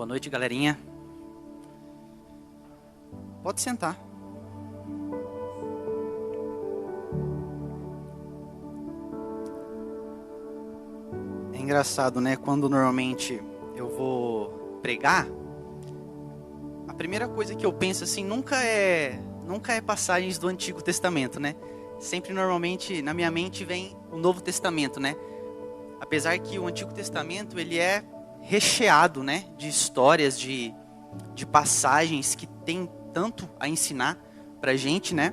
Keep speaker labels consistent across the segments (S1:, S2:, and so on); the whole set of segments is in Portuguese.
S1: Boa noite, galerinha. Pode sentar. É engraçado, né? Quando normalmente eu vou pregar, a primeira coisa que eu penso assim nunca é passagens do Antigo Testamento, né? Sempre normalmente na minha mente vem o Novo Testamento, né? Apesar que o Antigo Testamento ele é recheado, né, de histórias, de passagens que tem tanto a ensinar pra gente, né?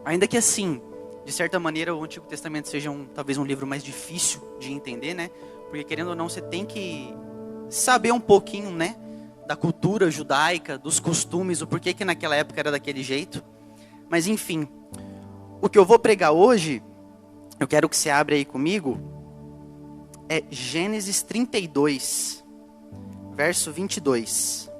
S1: Ainda que assim, de certa maneira, o Antigo Testamento seja talvez um livro mais difícil de entender, né? Porque querendo ou não, você tem que saber um pouquinho, né, da cultura judaica, dos costumes, o porquê que naquela época era daquele jeito. Mas enfim, o que eu vou pregar hoje, eu quero que você abra aí comigo, é Gênesis 32, verso 22.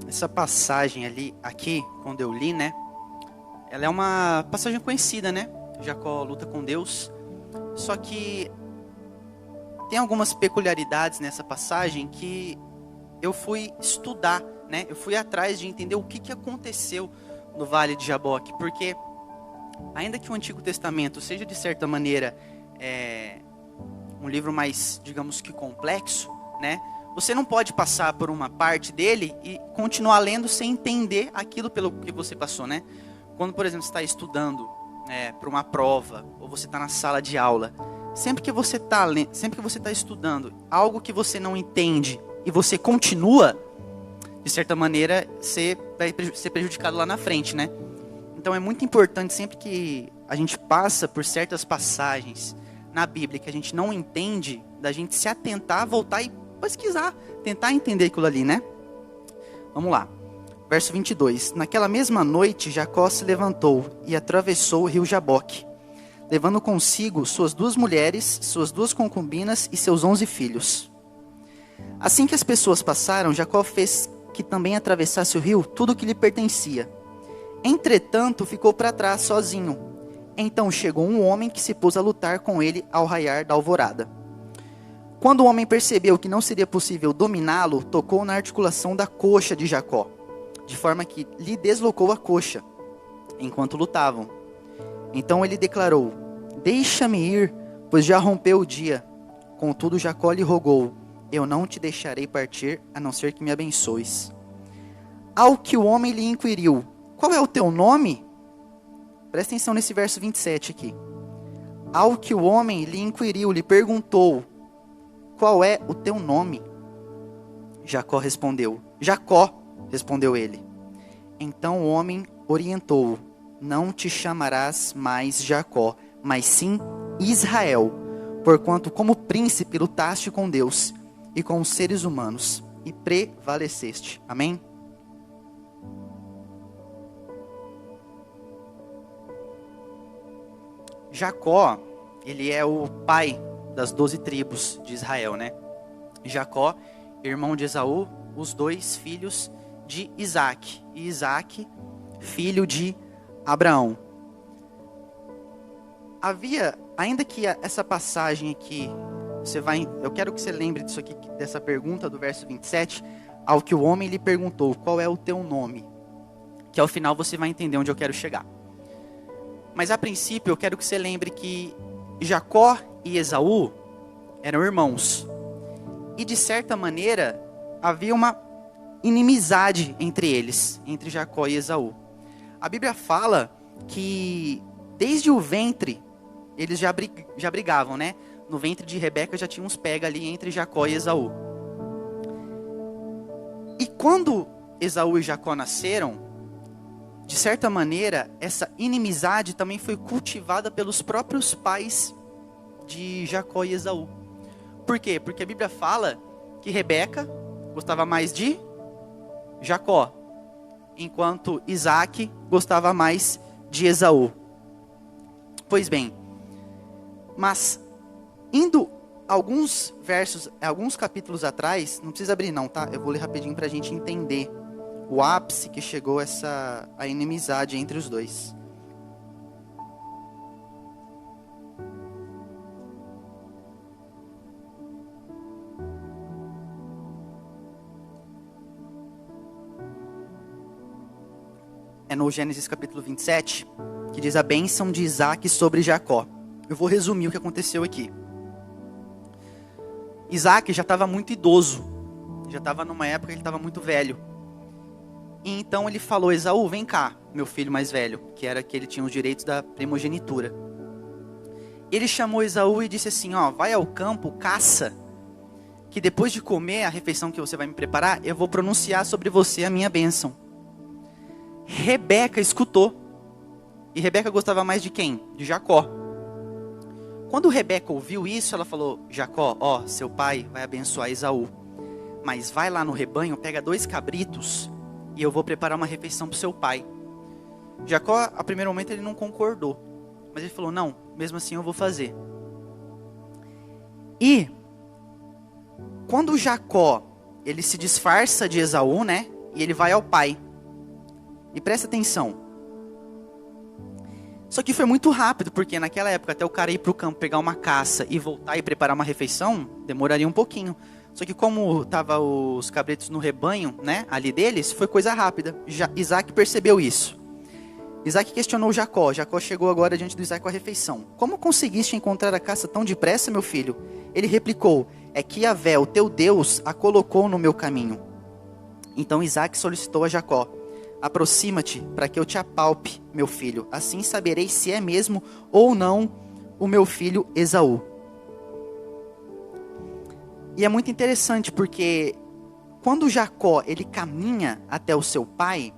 S1: Essa passagem aqui, quando eu li, né? Ela é uma passagem conhecida, né? Jacó luta com Deus. Só que tem algumas peculiaridades nessa passagem que eu fui estudar, né? Eu fui atrás de entender o que aconteceu no Vale de Jaboque. Porque, ainda que o Antigo Testamento seja, de certa maneira, um livro mais, digamos que complexo, né? Você não pode passar por uma parte dele e continuar lendo sem entender aquilo pelo que você passou, né? Quando, por exemplo, você está estudando para uma prova, ou você está na sala de aula, sempre que você está estudando algo que você não entende e você continua, de certa maneira, você vai ser prejudicado lá na frente, né? Então é muito importante, sempre que a gente passa por certas passagens na Bíblia que a gente não entende, da gente se atentar, voltar e pesquisar, tentar entender aquilo ali, né? Vamos lá. Verso 22. Naquela mesma noite, Jacó se levantou e atravessou o rio Jaboque, levando consigo suas 2 mulheres, suas 2 concubinas e seus 11 filhos. Assim que as pessoas passaram, Jacó fez que também atravessasse o rio tudo o que lhe pertencia. Entretanto, ficou para trás sozinho. Então chegou um homem que se pôs a lutar com ele ao raiar da alvorada. Quando o homem percebeu que não seria possível dominá-lo, tocou na articulação da coxa de Jacó, de forma que lhe deslocou a coxa, enquanto lutavam. Então ele declarou: deixa-me ir, pois já rompeu o dia. Contudo Jacó lhe rogou: eu não te deixarei partir, a não ser que me abençoes. Ao que o homem lhe inquiriu: qual é o teu nome? Presta atenção nesse verso 27 aqui. Ao que o homem lhe inquiriu, lhe perguntou: qual é o teu nome? Jacó respondeu: Jacó. Respondeu ele. Então o homem orientou-o: não te chamarás mais Jacó, mas sim Israel, porquanto como príncipe lutaste com Deus e com os seres humanos, e prevaleceste. Amém? Jacó, ele é o pai das 12 tribos de Israel, né? Jacó, irmão de Esaú, os 2 filhos de Isaac, e Isaac, filho de Abraão. Ainda que essa passagem aqui, eu quero que você lembre disso aqui, dessa pergunta do verso 27, ao que o homem lhe perguntou: qual é o teu nome? Que ao final você vai entender onde eu quero chegar. Mas a princípio eu quero que você lembre que Jacó e Esaú eram irmãos. E de certa maneira havia uma inimizade entre eles, entre Jacó e Esaú. A Bíblia fala que desde o ventre eles já brigavam, né? No ventre de Rebeca já tinha uns pega ali entre Jacó e Esaú. E quando Esaú e Jacó nasceram, de certa maneira, essa inimizade também foi cultivada pelos próprios pais de Jacó e Esaú. Por quê? Porque a Bíblia fala que Rebeca gostava mais de Jacó, enquanto Isaac gostava mais de Esaú. Pois bem, Mas, indo alguns versos, alguns capítulos atrás, não precisa abrir não, tá? Eu vou ler rapidinho para a gente entender o ápice que chegou a inimizade entre os dois. É no Gênesis capítulo 27, que diz a bênção de Isaac sobre Jacó. Eu vou resumir o que aconteceu aqui. Isaac já estava muito idoso, já estava numa época que ele estava muito velho. E então ele falou: Esaú, vem cá, meu filho mais velho, que era que ele tinha os direitos da primogenitura. Ele chamou Esaú e disse assim: ó, vai ao campo, caça, que depois de comer a refeição que você vai me preparar, eu vou pronunciar sobre você a minha bênção. Rebeca escutou. E Rebeca gostava mais de quem? De Jacó. Quando Rebeca ouviu isso, ela falou: Jacó, ó, seu pai vai abençoar Esaú, mas vai lá no rebanho, pega 2 cabritos e eu vou preparar uma refeição para o seu pai. Jacó, a primeiro momento, ele não concordou, mas ele falou: não, mesmo assim eu vou fazer. E quando Jacó, ele se disfarça de Esaú, né? E ele vai ao pai. E presta atenção. Só que foi muito rápido, porque naquela época, até o cara ir para o campo, pegar uma caça e voltar e preparar uma refeição, demoraria um pouquinho. Só que como estavam os cabritos no rebanho, né, ali deles, foi coisa rápida. Isaac percebeu isso. Isaac questionou Jacó. Jacó chegou agora diante do Isaac com a refeição. Como conseguiste encontrar a caça tão depressa, meu filho? Ele replicou: é que Yahvé, o teu Deus, a colocou no meu caminho. Então Isaac solicitou a Jacó: aproxima-te para que eu te apalpe, meu filho. Assim saberei se é mesmo ou não o meu filho Esaú. E é muito interessante porque quando Jacó ele caminha até o seu pai,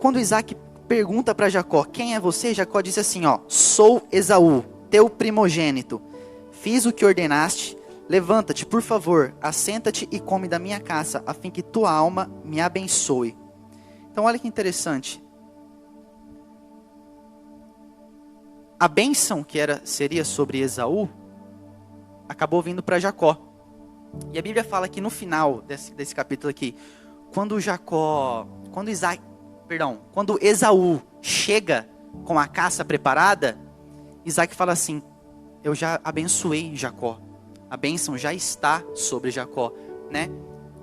S1: quando Isaac pergunta para Jacó: quem é você? Jacó diz assim: ó, sou Esaú, teu primogênito. Fiz o que ordenaste. Levanta-te, por favor, assenta-te e come da minha caça, a fim que tua alma me abençoe. Então olha que interessante. A bênção que seria sobre Esaú, acabou vindo para Jacó. E a Bíblia fala que no final desse capítulo aqui, quando Esaú chega com a caça preparada, Isaac fala assim: eu já abençoei Jacó. A bênção já está sobre Jacó, né?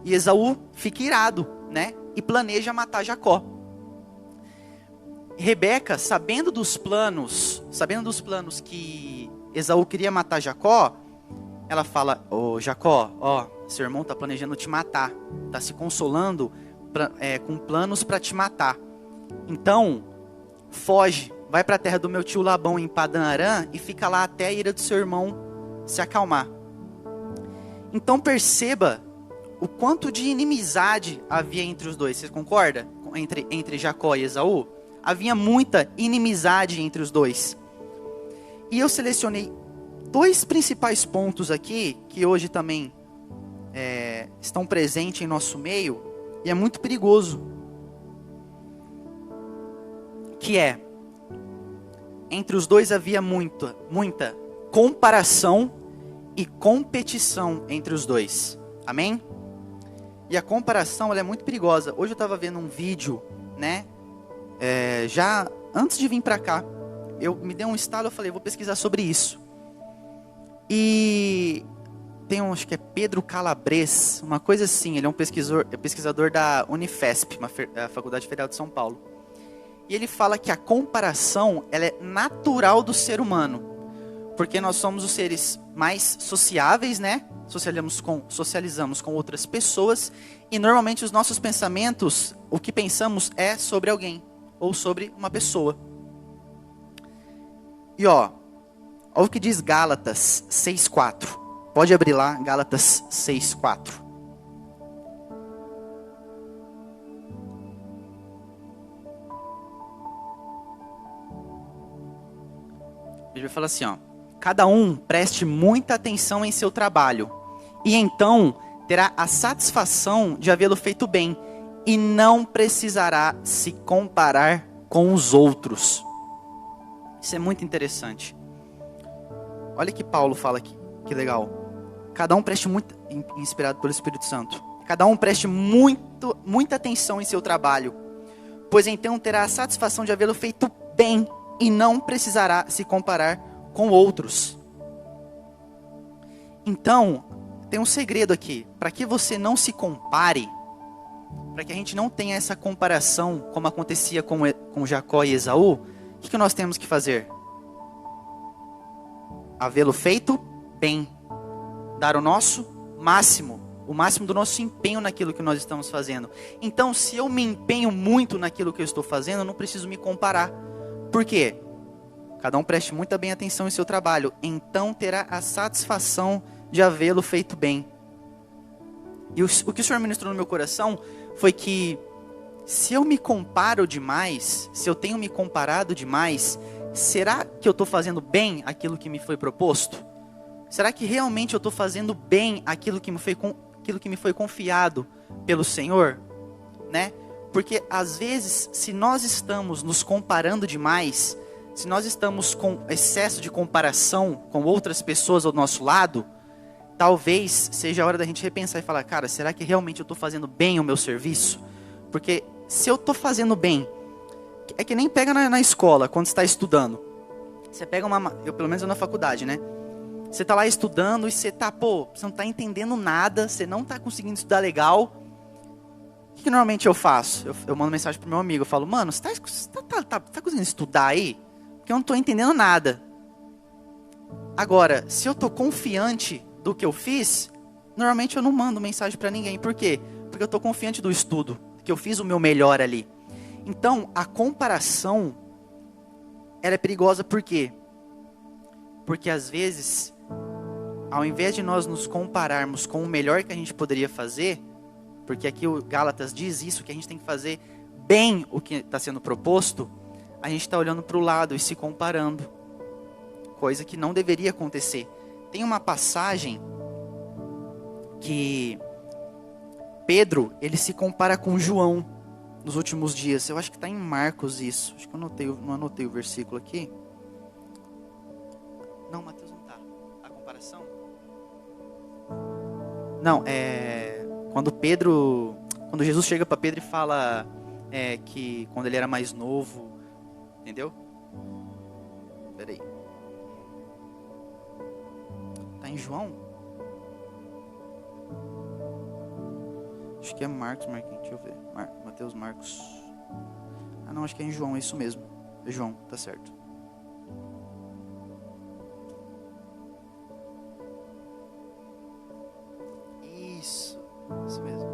S1: E Esaú fica irado, né? E planeja matar Jacó. Rebeca, sabendo dos planos que Esaú queria matar Jacó, ela fala: ô Jacó, ó, seu irmão está planejando te matar, está se consolando com planos para te matar. Então, foge, vai para a terra do meu tio Labão em Padã Arã e fica lá até a ira do seu irmão se acalmar. Então perceba o quanto de inimizade havia entre os dois. Você concorda? Entre Jacó e Esaú? Havia muita inimizade entre os dois. E eu selecionei 2 principais pontos aqui, que hoje também estão presentes em nosso meio, e é muito perigoso. Que entre os dois havia muita comparação e competição entre os dois. Amém? E a comparação ela é muito perigosa. Hoje eu estava vendo um vídeo, né? Já antes de vir para cá, me deu um estalo, eu falei: vou pesquisar sobre isso. E tem acho que é Pedro Calabres, uma coisa assim. Ele é um pesquisador da Unifesp, a Faculdade Federal de São Paulo. E ele fala que a comparação ela é natural do ser humano. Porque nós somos os seres mais sociáveis, né? Socializamos com outras pessoas. E normalmente os nossos pensamentos, o que pensamos é sobre alguém. Ou sobre uma pessoa. E olha o que diz Gálatas 6,4. Pode abrir lá, Gálatas 6,4. A Bíblia fala assim, ó: cada um preste muita atenção em seu trabalho, e então terá a satisfação de havê-lo feito bem, e não precisará se comparar com os outros. Isso é muito interessante. olha que Paulo fala aqui, que legal. Cada um preste muito, inspirado pelo Espírito Santo. Cada um preste muita atenção em seu trabalho, pois então terá a satisfação de havê-lo feito bem e não precisará se comparar com outros. Então, tem um segredo aqui, para que você não se compare, para que a gente não tenha essa comparação como acontecia com Jacó e Esaú, o que nós temos que fazer? Havê-lo feito bem, dar o nosso máximo, o máximo do nosso empenho naquilo que nós estamos fazendo. Então, se eu me empenho muito naquilo que eu estou fazendo, eu não preciso me comparar. Por quê? Cada um preste muita bem atenção em seu trabalho, então terá a satisfação de havê-lo feito bem. E o que o Senhor ministrou no meu coração foi que, se eu me comparo demais, se eu tenho me comparado demais, será que eu estou fazendo bem aquilo que me foi proposto? Será que realmente eu estou fazendo bem aquilo que me foi confiado pelo Senhor? Né? Porque às vezes, se nós estamos nos comparando demais, se nós estamos com excesso de comparação com outras pessoas ao nosso lado, talvez seja a hora da gente repensar e falar, cara, será que realmente eu estou fazendo bem o meu serviço? Porque se eu estou fazendo bem, é que nem pega na escola, quando você está estudando. Você pega eu pelo menos na faculdade, né? Você está lá estudando e você não está entendendo nada, você não está conseguindo estudar legal. O que normalmente eu faço? Eu mando mensagem pro meu amigo, eu falo, mano, você tá conseguindo estudar aí? Porque eu não estou entendendo nada. Agora, se eu estou confiante do que eu fiz, normalmente eu não mando mensagem para ninguém. Por quê? Porque eu estou confiante do estudo, que eu fiz o meu melhor ali. Então, a comparação, ela é perigosa por quê? Porque às vezes, ao invés de nós nos compararmos com o melhor que a gente poderia fazer, porque aqui o Gálatas diz isso, que a gente tem que fazer bem o que está sendo proposto, a gente está olhando para o lado e se comparando, coisa que não deveria acontecer. Tem uma passagem que Pedro, ele se compara com João nos últimos dias. Eu acho que está em Marcos isso. Acho que eu não anotei o versículo aqui. Não, Mateus não está. A comparação? Não, quando Jesus chega para Pedro e fala que quando ele era mais novo, entendeu? Peraí. Tá em João? Acho que é Marcos, deixa eu ver. Mateus, Marcos. Ah não, acho que é em João, é isso mesmo. É João, tá certo. Isso mesmo.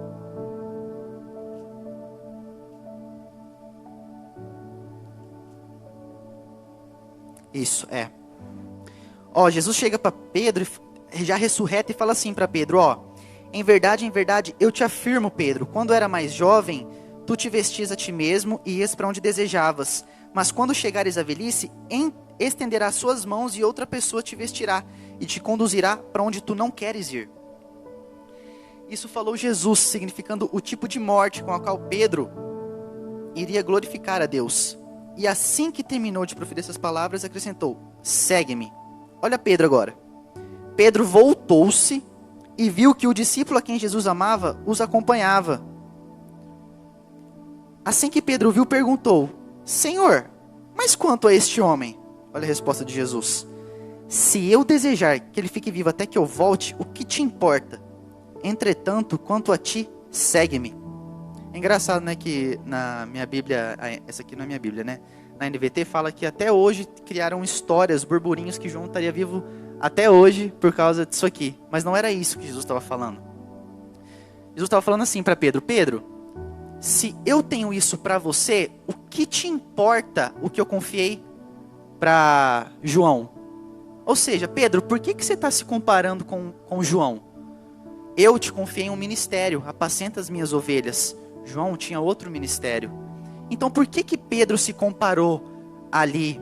S1: Isso, é. Jesus chega para Pedro, já ressurreto, e fala assim para Pedro, em verdade, eu te afirmo, Pedro, quando era mais jovem, tu te vestias a ti mesmo e ias para onde desejavas. Mas quando chegares à velhice, estenderás suas mãos e outra pessoa te vestirá e te conduzirá para onde tu não queres ir. Isso falou Jesus, significando o tipo de morte com a qual Pedro iria glorificar a Deus. E assim que terminou de proferir essas palavras, acrescentou, segue-me. Olha Pedro agora. Pedro voltou-se e viu que o discípulo a quem Jesus amava os acompanhava. Assim que Pedro viu, perguntou, Senhor, mas quanto a este homem? Olha a resposta de Jesus. Se eu desejar que ele fique vivo até que eu volte, o que te importa? Entretanto, quanto a ti, segue-me. É engraçado, né, que na minha Bíblia, essa aqui não é minha Bíblia, né? Na NVT fala que até hoje criaram histórias, burburinhos que João estaria vivo até hoje por causa disso aqui. Mas não era isso que Jesus estava falando. Jesus estava falando assim para Pedro, Pedro, se eu tenho isso para você, o que te importa o que eu confiei para João? Ou seja, Pedro, por que você está se comparando com João? Eu te confiei um ministério, apacenta as minhas ovelhas. João tinha outro ministério. Então por que Pedro se comparou ali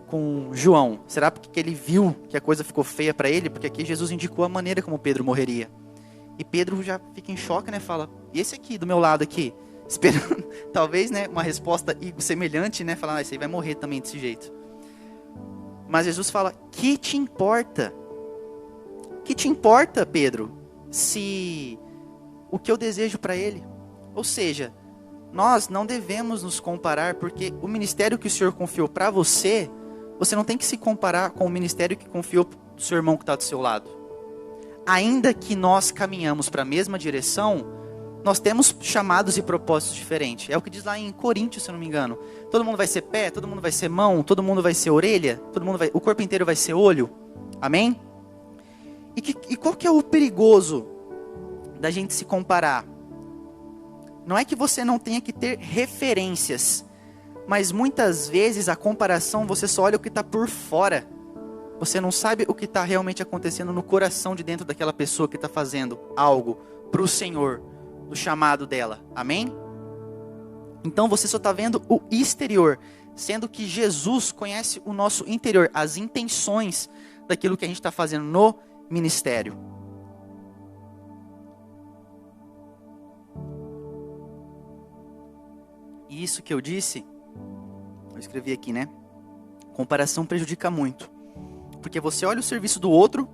S1: com João? Será porque ele viu que a coisa ficou feia para ele? Porque aqui Jesus indicou a maneira como Pedro morreria. E Pedro já fica em choque, né? Fala, e esse aqui do meu lado aqui? Esperando, talvez, né, uma resposta semelhante, né? Falar, esse aí vai morrer também desse jeito. Mas Jesus fala, que te importa? Que te importa, Pedro, se o que eu desejo para ele? Ou seja, nós não devemos nos comparar, porque o ministério que o Senhor confiou para você, você não tem que se comparar com o ministério que confiou do seu irmão que está do seu lado. Ainda que nós caminhamos para a mesma direção, nós temos chamados e propósitos diferentes. É o que diz lá em Coríntios, se eu não me engano. Todo mundo vai ser pé, todo mundo vai ser mão, todo mundo vai ser orelha, o corpo inteiro vai ser olho. Amém? E qual que é o perigoso da gente se comparar? Não é que você não tenha que ter referências, mas muitas vezes a comparação você só olha o que está por fora. Você não sabe o que está realmente acontecendo no coração de dentro daquela pessoa que está fazendo algo para o Senhor, do chamado dela. Amém? Então você só está vendo o exterior, sendo que Jesus conhece o nosso interior, as intenções daquilo que a gente está fazendo no ministério. E isso que eu disse, eu escrevi aqui, né? Comparação prejudica muito. Porque você olha o serviço do outro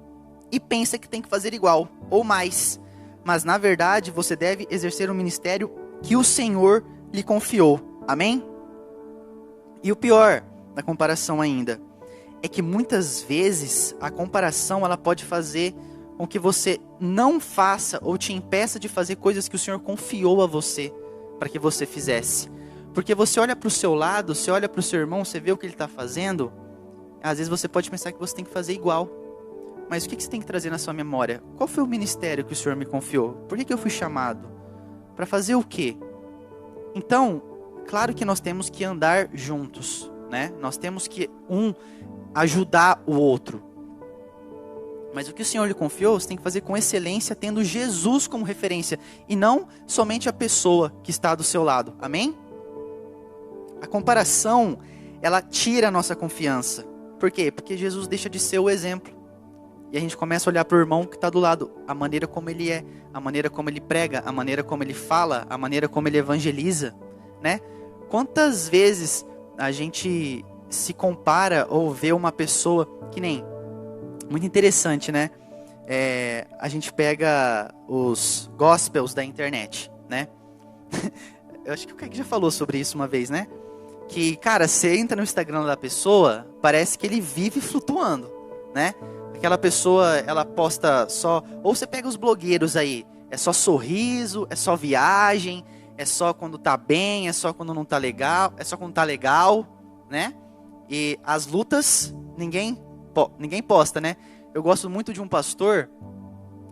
S1: e pensa que tem que fazer igual, ou mais. Mas na verdade você deve exercer o ministério que o Senhor lhe confiou. Amém? E o pior da comparação ainda, é que muitas vezes a comparação ela pode fazer com que você não faça ou te impeça de fazer coisas que o Senhor confiou a você para que você fizesse. Porque você olha para o seu lado, você olha para o seu irmão, você vê o que ele está fazendo, às vezes você pode pensar que você tem que fazer igual. Mas o que você tem que trazer na sua memória? Qual foi o ministério que o Senhor me confiou? Por que eu fui chamado? Para fazer o quê? Então, claro que nós temos que andar juntos, né? Nós temos que ajudar o outro. Mas o que o Senhor lhe confiou, você tem que fazer com excelência, tendo Jesus como referência, e não somente a pessoa que está do seu lado. Amém? A comparação, ela tira a nossa confiança. Por quê? Porque Jesus deixa de ser o exemplo. E a gente começa a olhar para o irmão que está do lado, a maneira como ele é, a maneira como ele prega, a maneira como ele fala, a maneira como ele evangeliza, né? Quantas vezes a gente se compara ou vê uma pessoa que nem... Muito interessante, né? A gente pega os gospels da internet, né? Eu acho que o Kaique já falou sobre isso uma vez, né? Que, cara, você entra no Instagram da pessoa, parece que ele vive flutuando, né? Aquela pessoa, ela posta só... Ou você pega os blogueiros aí, é só sorriso, é só viagem, é só quando tá bem, é só quando não tá legal, é só quando tá legal, né? E as lutas, ninguém posta, né? Eu gosto muito de um pastor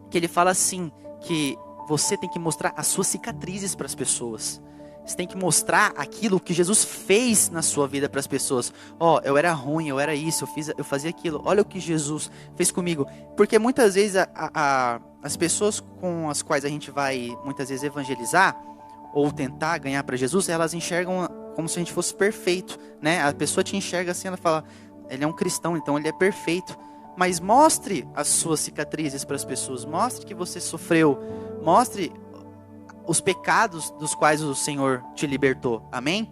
S1: que ele fala assim, que você tem que mostrar as suas cicatrizes para as pessoas. Você tem que mostrar aquilo que Jesus fez na sua vida para as pessoas. Eu era ruim, eu era isso, eu fazia aquilo. Olha o que Jesus fez comigo. Porque muitas vezes as pessoas com as quais a gente vai muitas vezes evangelizar ou tentar ganhar para Jesus, elas enxergam como se a gente fosse perfeito, né? A pessoa te enxerga assim, ela fala, ele é um cristão, então ele é perfeito. Mas mostre as suas cicatrizes para as pessoas, mostre que você sofreu, mostre os pecados dos quais o Senhor te libertou, amém?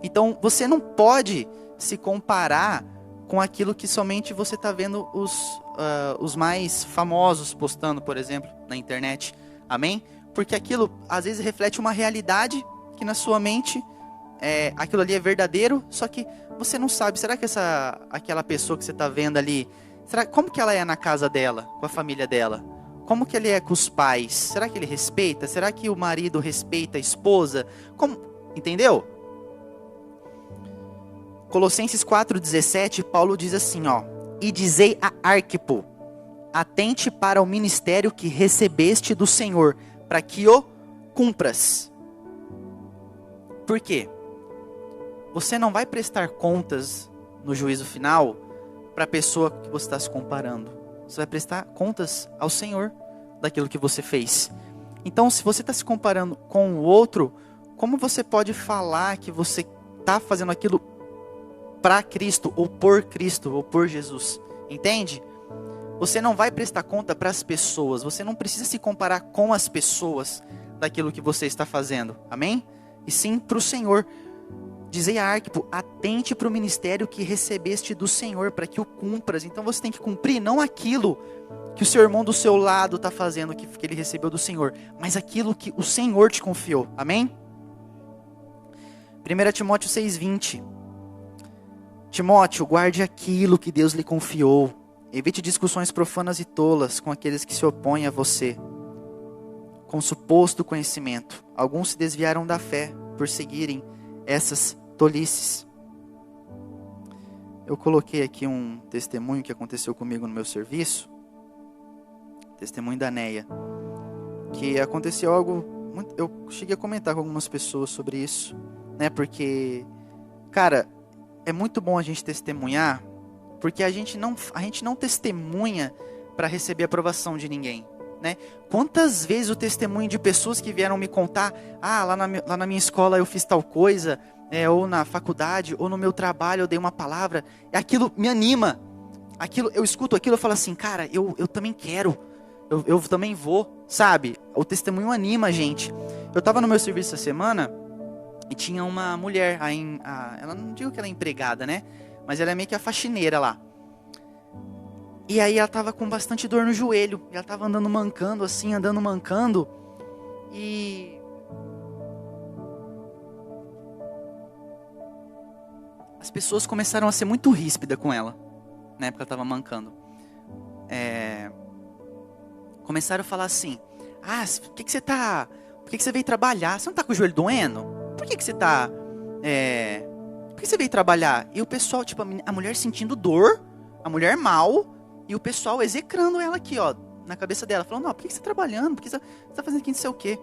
S1: Então você não pode se comparar com aquilo que somente você está vendo os mais famosos postando, por exemplo, na internet, amém? Porque aquilo às vezes reflete uma realidade que na sua mente aquilo ali é verdadeiro, só que você não sabe, será que aquela pessoa que você está vendo ali, como que ela é na casa dela, com a família dela? Como que ele é com os pais? Será que ele respeita? Será que o marido respeita a esposa? Entendeu? Colossenses 4,17, Paulo diz assim, e dizei a Arquipo, atente para o ministério que recebeste do Senhor, para que o cumpras. Por quê? Você não vai prestar contas no juízo final para a pessoa que você está se comparando. Você vai prestar contas ao Senhor daquilo que você fez. Então, se você está se comparando com o outro, como você pode falar que você está fazendo aquilo para Cristo, ou por Jesus? Entende? Você não vai prestar conta para as pessoas. Você não precisa se comparar com as pessoas daquilo que você está fazendo. Amém? E sim para o Senhor. Dizei a Arquipo, atente para o ministério que recebeste do Senhor, para que o cumpras. Então você tem que cumprir não aquilo que o seu irmão do seu lado está fazendo, que ele recebeu do Senhor, mas aquilo que o Senhor te confiou. Amém? 1 Timóteo 6,20. Timóteo, guarde aquilo que Deus lhe confiou. Evite discussões profanas e tolas com aqueles que se opõem a você, com suposto conhecimento. Alguns se desviaram da fé por seguirem essas tolices. Eu coloquei aqui um testemunho que aconteceu comigo no meu serviço. Testemunho da Neia. Que aconteceu algo... Eu cheguei a comentar com algumas pessoas sobre isso, né? Porque, cara, é muito bom a gente testemunhar, porque a gente não testemunha para receber a aprovação de ninguém, né? Quantas vezes o testemunho de pessoas que vieram me contar, lá na minha escola eu fiz tal coisa, ou na faculdade, ou no meu trabalho eu dei uma palavra, aquilo me anima, eu escuto aquilo, eu falo assim, cara, eu também quero, eu também vou, sabe? O testemunho anima a gente. Eu estava no meu serviço essa semana, e tinha uma mulher, ela não digo que ela é empregada, né? Mas ela é meio que a faxineira lá. E aí ela tava com bastante dor no joelho. E ela tava andando mancando. E... as pessoas começaram a ser muito ríspidas com ela. Na época ela tava mancando. Começaram a falar assim, por que você veio trabalhar? Você não tá com o joelho doendo? Por que você tá... por que você veio trabalhar? E o pessoal, tipo, a mulher sentindo dor, a mulher mal, e o pessoal execrando ela aqui, ó, na cabeça dela, falando, não, por que você tá trabalhando? Por que você tá fazendo aqui não sei o quê?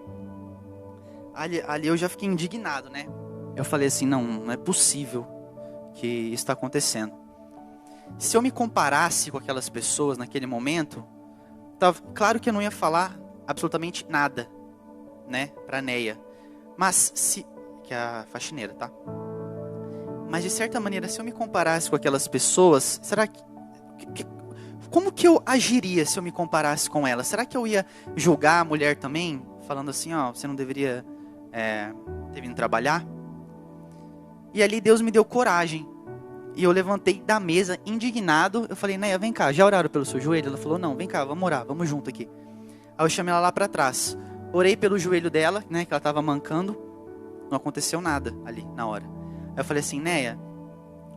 S1: Ali eu já fiquei indignado, né? Eu falei assim, não é possível que isso está acontecendo. Se eu me comparasse com aquelas pessoas naquele momento, claro que eu não ia falar absolutamente nada, né, pra Neia. Mas, que é a faxineira, tá? Mas de certa maneira, se eu me comparasse com aquelas pessoas, será que como que eu agiria se eu me comparasse com elas? Será que eu ia julgar a mulher também? Falando assim, você não deveria ter vindo trabalhar? E ali Deus me deu coragem. E eu levantei da mesa, indignado. Eu falei, Neia, vem cá, já oraram pelo seu joelho? Ela falou, não, vem cá, vamos orar, vamos junto aqui. Aí eu chamei ela lá pra trás. Orei pelo joelho dela, né, que ela tava mancando. Não aconteceu nada ali, na hora. Aí eu falei assim, Neia,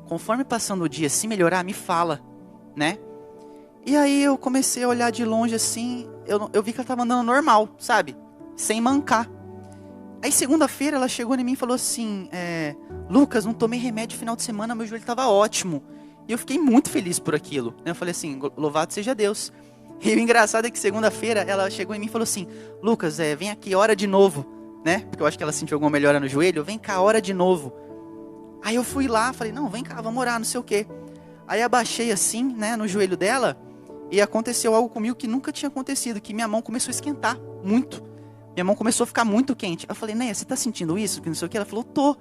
S1: conforme passando o dia, se melhorar, me fala, né? E aí eu comecei a olhar de longe assim, eu vi que ela estava andando normal, sabe? Sem mancar. Aí segunda-feira ela chegou em mim e falou assim, Lucas, não tomei remédio no final de semana, meu joelho estava ótimo. E eu fiquei muito feliz por aquilo. Eu falei assim, louvado seja Deus. E o engraçado é que segunda-feira ela chegou em mim e falou assim, Lucas, vem aqui, ora de novo, né? Porque eu acho que ela sentiu alguma melhora no joelho, vem cá, ora de novo. Aí eu fui lá, falei, não, vem cá, vamos orar, não sei o quê. Aí abaixei assim, né, no joelho dela, e aconteceu algo comigo que nunca tinha acontecido, que minha mão começou a esquentar muito. Minha mão começou a ficar muito quente. Eu falei, Neia, você tá sentindo isso? Que não sei o quê. Ela falou, tô.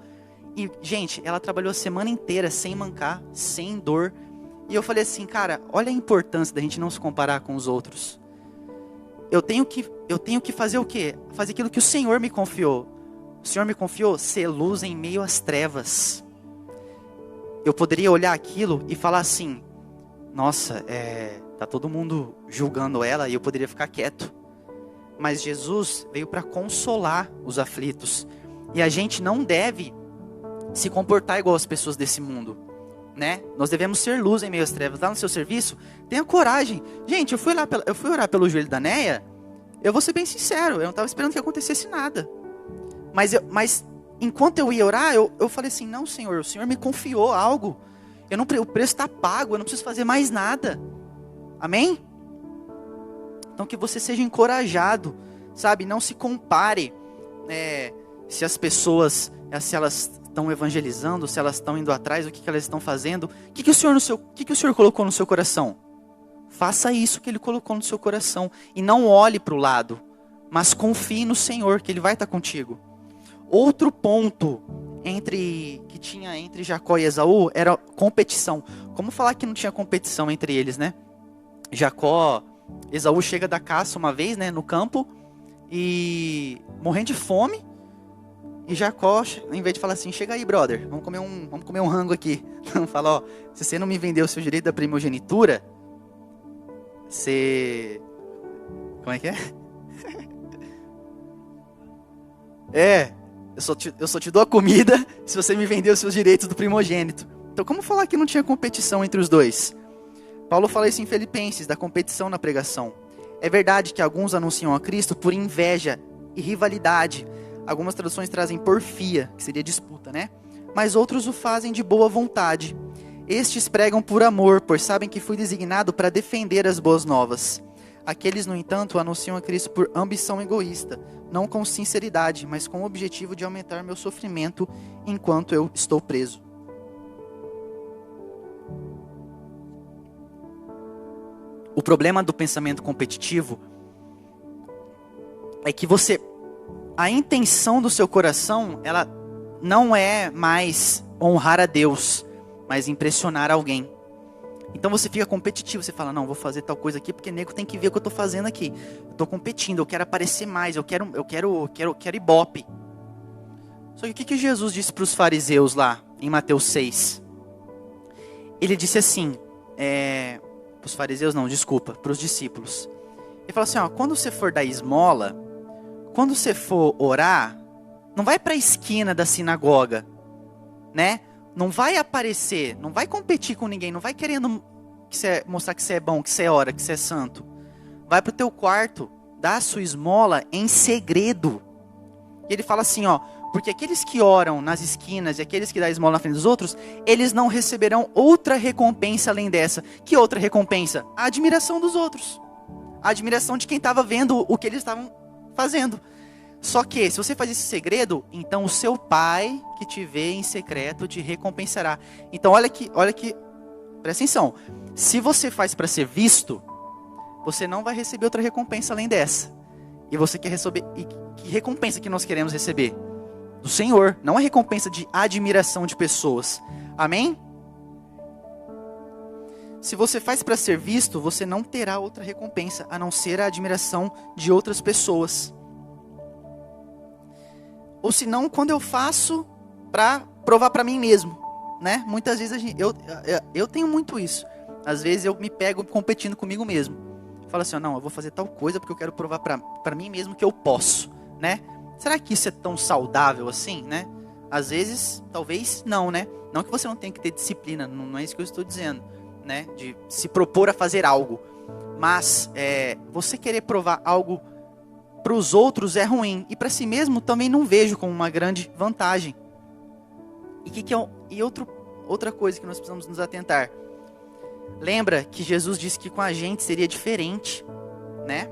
S1: E, gente, ela trabalhou a semana inteira sem mancar, sem dor. E eu falei assim, cara, olha a importância da gente não se comparar com os outros. Eu tenho que fazer o quê? Fazer aquilo que o Senhor me confiou. O Senhor me confiou ser luz em meio às trevas. Eu poderia olhar aquilo e falar assim, nossa, tá todo mundo julgando ela e eu poderia ficar quieto. Mas Jesus veio para consolar os aflitos. E a gente não deve se comportar igual as pessoas desse mundo, né? Nós devemos ser luz em meio às trevas. Lá no seu serviço, tenha coragem. Gente, eu fui orar pelo joelho da Neia. Eu vou ser bem sincero, eu não estava esperando que acontecesse nada. Mas enquanto eu ia orar, eu falei assim, não, Senhor, o Senhor me confiou algo. O preço está pago, eu não preciso fazer mais nada. Amém? Então que você seja encorajado, sabe? Não se compare, se as pessoas, se elas estão evangelizando, se elas estão indo atrás, o que elas estão fazendo. O que o Senhor colocou no seu coração? Faça isso que Ele colocou no seu coração. E não olhe para o lado, mas confie no Senhor, que Ele vai estar contigo. Outro ponto que tinha entre Jacó e Esaú era competição. Como falar que não tinha competição entre eles, né? Esaú chega da caça uma vez, né, no campo, e morrendo de fome, E Jacó, em vez de falar assim, chega aí, brother, vamos comer um rango aqui. Não, fala, ó, se você não me vendeu o seu direito da primogenitura, você... Como é que é? Eu só te dou a comida se você me vender os seus direitos do primogênito. Então, como falar que não tinha competição entre os dois? Paulo fala isso em Filipenses, da competição na pregação. É verdade que alguns anunciam a Cristo por inveja e rivalidade. Algumas traduções trazem porfia, que seria disputa, né? Mas outros o fazem de boa vontade. Estes pregam por amor, pois sabem que fui designado para defender as boas novas. Aqueles, no entanto, anunciam a Cristo por ambição egoísta, não com sinceridade, mas com o objetivo de aumentar meu sofrimento enquanto eu estou preso. O problema do pensamento competitivo é que a intenção do seu coração, ela não é mais honrar a Deus, mas impressionar alguém. Então você fica competitivo, você fala, não, vou fazer tal coisa aqui porque nego tem que ver o que eu estou fazendo aqui. Eu estou competindo, eu quero aparecer mais, eu quero ibope. Só que o que Jesus disse para os fariseus lá, em Mateus 6? Ele disse assim, para os fariseus não, desculpa, para os discípulos. Ele falou assim, ó, quando você for dar esmola, quando você for orar, não vai para a esquina da sinagoga, né? Não vai aparecer, não vai competir com ninguém, não vai querendo mostrar que você é bom, que você ora, que você é santo. Vai para o teu quarto, dá a sua esmola em segredo. E ele fala assim, ó, porque aqueles que oram nas esquinas e aqueles que dão esmola na frente dos outros, eles não receberão outra recompensa além dessa. Que outra recompensa? A admiração dos outros. A admiração de quem estava vendo o que eles estavam fazendo. Só que, se você faz esse segredo, então o seu pai que te vê em secreto te recompensará. Então olha que, presta atenção. Se você faz para ser visto, você não vai receber outra recompensa além dessa. E você quer receber, e que recompensa que nós queremos receber? Do Senhor, não a recompensa de admiração de pessoas. Amém? Se você faz para ser visto, você não terá outra recompensa, a não ser a admiração de outras pessoas. Ou se não, quando eu faço para provar para mim mesmo, né? Muitas vezes eu tenho muito isso. Às vezes eu me pego competindo comigo mesmo. Falo assim, não, eu vou fazer tal coisa porque eu quero provar para mim mesmo que eu posso, né? Será que isso é tão saudável assim, né? Às vezes, talvez não, né? Não que você não tenha que ter disciplina, não é isso que eu estou dizendo, né? De se propor a fazer algo. Mas você querer provar algo para os outros é ruim. E para si mesmo também não vejo como uma grande vantagem. Outra coisa que nós precisamos nos atentar. Lembra que Jesus disse que com a gente seria diferente, né?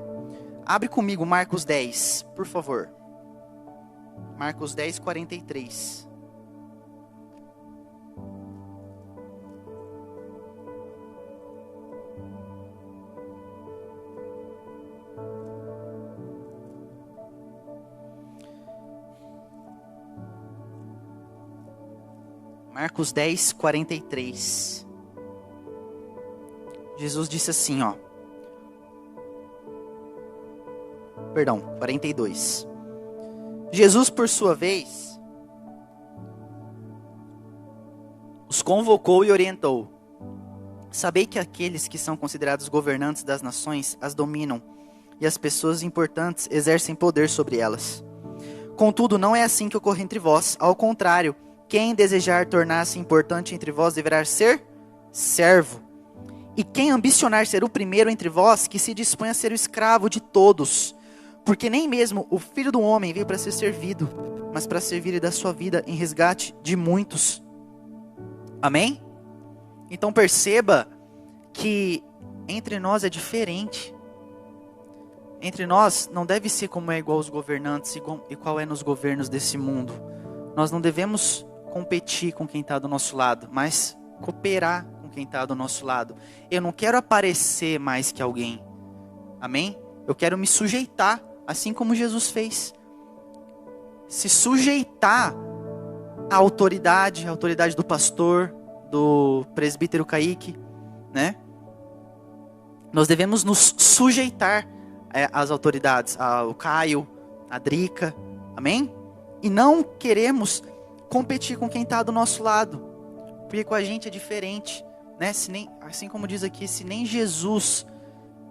S1: Abre comigo Marcos 10, por favor. Marcos 10, 43. Marcos 10, 43. Jesus disse assim, ó. Perdão, 42. Jesus, por sua vez, os convocou e orientou. Sabei que aqueles que são considerados governantes das nações as dominam, e as pessoas importantes exercem poder sobre elas. Contudo, não é assim que ocorre entre vós. Ao contrário, quem desejar tornar-se importante entre vós deverá ser servo. E quem ambicionar ser o primeiro entre vós, que se disponha a ser o escravo de todos. Porque nem mesmo o Filho do Homem veio para ser servido, mas para servir e dar sua vida em resgate de muitos. Amém? Então perceba que entre nós é diferente. Entre nós não deve ser como é igual aos governantes, e qual é nos governos desse mundo. Nós não devemos competir com quem está do nosso lado, mas cooperar com quem está do nosso lado. Eu não quero aparecer mais que alguém. Amém? Eu quero me sujeitar, assim como Jesus fez. Se sujeitar à autoridade do pastor, do presbítero Kaique, né? Nós devemos nos sujeitar às autoridades, ao Caio, a Drica, amém? E não queremos competir com quem está do nosso lado, porque com a gente é diferente, né? Assim como diz aqui, se nem Jesus,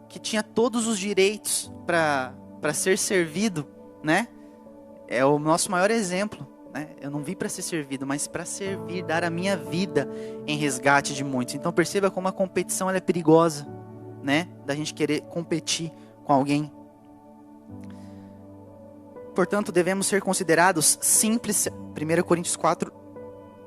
S1: que tinha todos os direitos para ser servido, né? É o nosso maior exemplo, né? Eu não vim para ser servido, mas para servir, dar a minha vida em resgate de muitos. Então perceba como a competição ela é perigosa, né? Da gente querer competir com alguém. Portanto, devemos ser considerados simples. 1 Coríntios 4,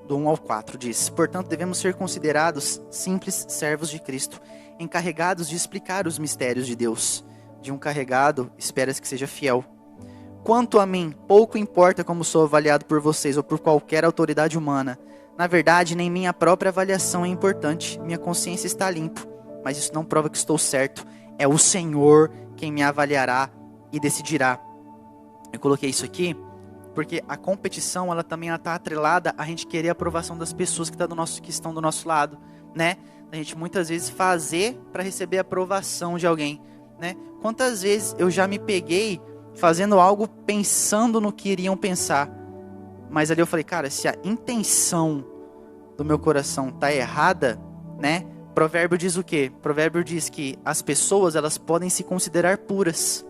S1: do 1 ao 4 diz: portanto, devemos ser considerados simples servos de Cristo, encarregados de explicar os mistérios de Deus. De um carregado, espera-se que seja fiel. Quanto a mim, pouco importa como sou avaliado por vocês ou por qualquer autoridade humana. Na verdade, nem minha própria avaliação é importante. Minha consciência está limpa, mas isso não prova que estou certo. É o Senhor quem me avaliará e decidirá. Eu coloquei isso aqui porque a competição ela também está atrelada a gente querer a aprovação das pessoas que estão do nosso lado, né? A gente muitas vezes fazer para receber a aprovação de alguém, né? Quantas vezes eu já me peguei fazendo algo pensando no que iriam pensar, mas ali eu falei, cara, se a intenção do meu coração tá errada, né? Provérbio diz o quê? Provérbio diz que as pessoas elas podem se considerar puras,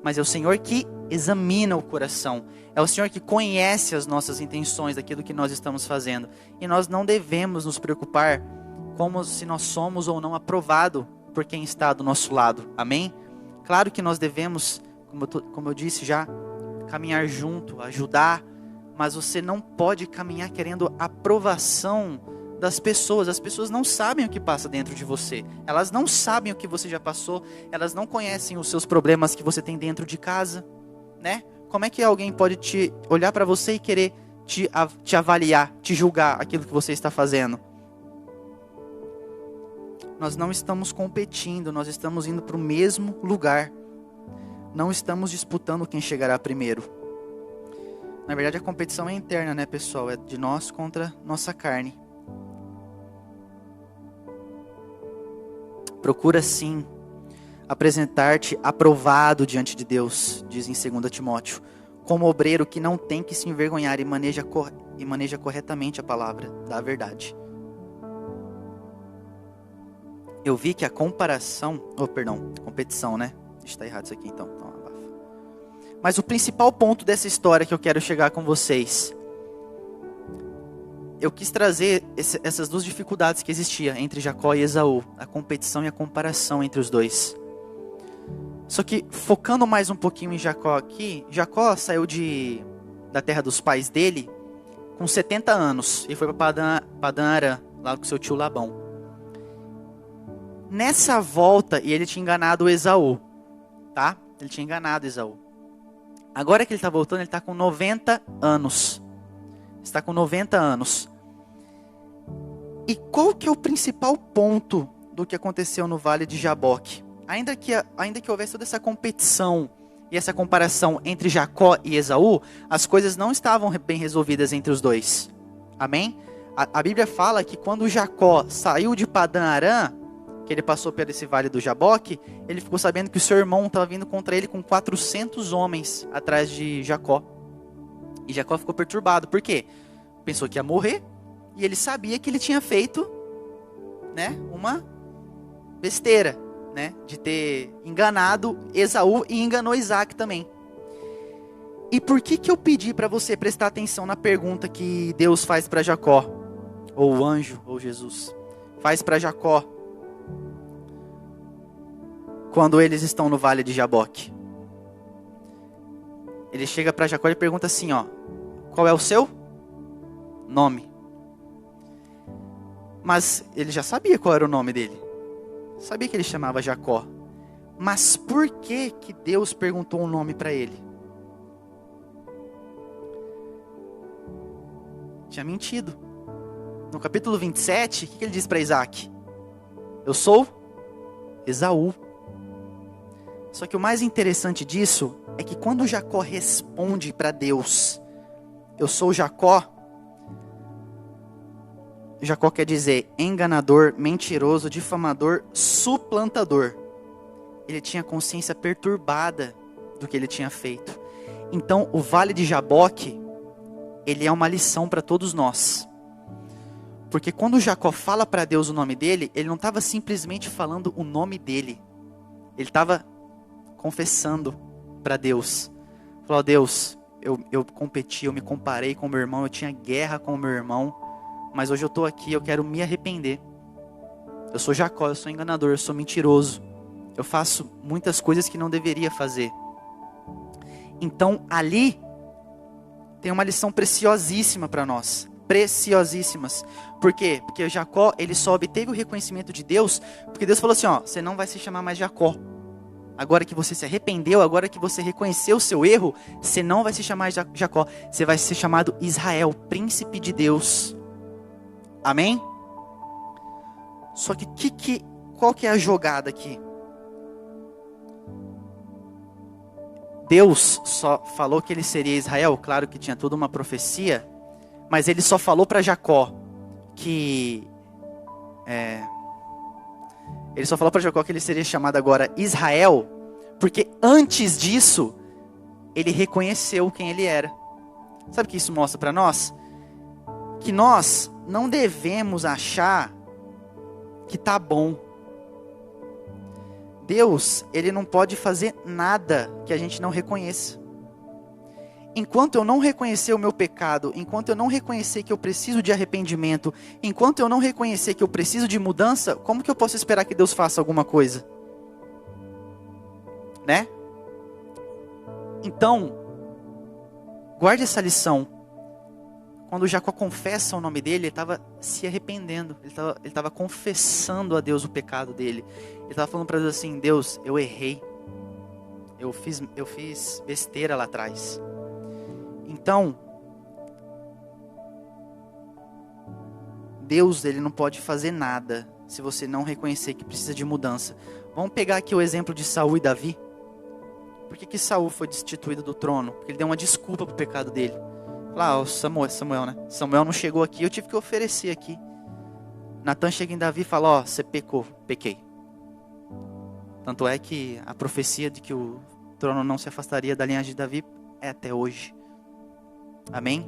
S1: mas é o Senhor que examina o coração. É o Senhor que conhece as nossas intenções, daquilo que nós estamos fazendo. E nós não devemos nos preocupar como se nós somos ou não aprovados por quem está do nosso lado. Amém? Claro que nós devemos, como eu disse já, caminhar junto, ajudar. Mas você não pode caminhar querendo aprovação das pessoas. As pessoas não sabem o que passa dentro de você. Elas não sabem o que você já passou. Elas não conhecem os seus problemas que você tem dentro de casa, né? Como é que alguém pode te olhar para você e querer te avaliar, te julgar aquilo que você está fazendo? Nós não estamos competindo, nós estamos indo para o mesmo lugar. Não estamos disputando quem chegará primeiro. Na verdade, a competição é interna, né, pessoal? É de nós contra nossa carne. Procura sim apresentar-te aprovado diante de Deus, diz em 2 Timóteo, como obreiro que não tem que se envergonhar e maneja corretamente a palavra da verdade. Eu vi que a competição, né? Está errado isso aqui então abafa. Mas o principal ponto dessa história que eu quero chegar com vocês, eu quis trazer essas duas dificuldades que existiam entre Jacó e Esaú, a competição e a comparação entre os dois. Só que focando mais um pouquinho em Jacó aqui, Jacó saiu da terra dos pais dele com 70 anos e foi para Padã Arã, lá com seu tio Labão. Nessa volta, e ele tinha enganado Esaú, tá? Ele tinha enganado Esaú. Agora que ele está voltando, ele está com 90 anos. Está com 90 anos. E qual que é o principal ponto do que aconteceu no Vale de Jaboque? Ainda que houvesse toda essa competição e essa comparação entre Jacó e Esaú, as coisas não estavam bem resolvidas entre os dois. Amém? A Bíblia fala que quando Jacó saiu de Padã Arã, que ele passou por esse Vale do Jaboque, ele ficou sabendo que o seu irmão estava vindo contra ele com 400 homens atrás de Jacó. E Jacó ficou perturbado. Por quê? Pensou que ia morrer. E ele sabia que ele tinha feito, né, uma besteira, né, de ter enganado Esaú e enganou Isaac também. E por que eu pedi para você prestar atenção na pergunta que Deus faz para Jacó? Ou o anjo, ou Jesus, faz para Jacó. Quando eles estão no Vale de Jaboque. Ele chega para Jacó e pergunta assim, ó: qual é o seu nome? Mas ele já sabia qual era o nome dele. Sabia que ele chamava Jacó. Mas por que Deus perguntou um nome para ele? Tinha mentido. No capítulo 27, o que ele diz para Isaac? Eu sou Esaú. Só que o mais interessante disso é que quando Jacó responde para Deus, eu sou Jacó, Jacó quer dizer enganador, mentiroso, difamador, suplantador. Ele tinha consciência perturbada do que ele tinha feito. Então o Vale de Jaboque ele é uma lição para todos nós. Porque quando Jacó fala para Deus o nome dele, ele não estava simplesmente falando o nome dele. Ele estava confessando para Deus. Falou: Deus, eu competi, eu me comparei com meu irmão, eu tinha guerra com meu irmão, mas hoje eu estou aqui, eu quero me arrepender. Eu sou Jacó, eu sou enganador, eu sou mentiroso. Eu faço muitas coisas que não deveria fazer. Então ali tem uma lição preciosíssima para nós. Preciosíssimas. Por quê? Porque Jacó, ele só obteve o reconhecimento de Deus, porque Deus falou assim, ó, você não vai se chamar mais Jacó. Agora que você se arrependeu, agora que você reconheceu o seu erro, você não vai se chamar Jacó, você vai ser chamado Israel, príncipe de Deus. Amém? Só que qual que é a jogada aqui? Deus só falou que ele seria Israel, claro que tinha toda uma profecia, mas ele só falou para Jacó que ele seria chamado agora Israel, porque antes disso ele reconheceu quem ele era. Sabe o que isso mostra para nós? Que nós não devemos achar que tá bom. Deus, ele não pode fazer nada que a gente não reconheça. Enquanto eu não reconhecer o meu pecado, enquanto eu não reconhecer que eu preciso de arrependimento, enquanto eu não reconhecer que eu preciso de mudança, como que eu posso esperar que Deus faça alguma coisa? Né? Então, guarde essa lição. Quando Jacó confessa o nome dele, ele estava se arrependendo. Ele estava confessando a Deus o pecado dele. Ele estava falando para Deus assim: Deus, eu errei. Eu fiz besteira lá atrás. Então, Deus, ele não pode fazer nada se você não reconhecer que precisa de mudança. Vamos pegar aqui o exemplo de Saul e Davi. Por que Saul foi destituído do trono? Porque ele deu uma desculpa para o pecado dele. Lá, Samuel, né? Samuel não chegou aqui, eu tive que oferecer aqui. Natan chega em Davi e fala: ó, você pecou, pequei. Tanto é que a profecia de que o trono não se afastaria da linhagem de Davi é até hoje. Amém?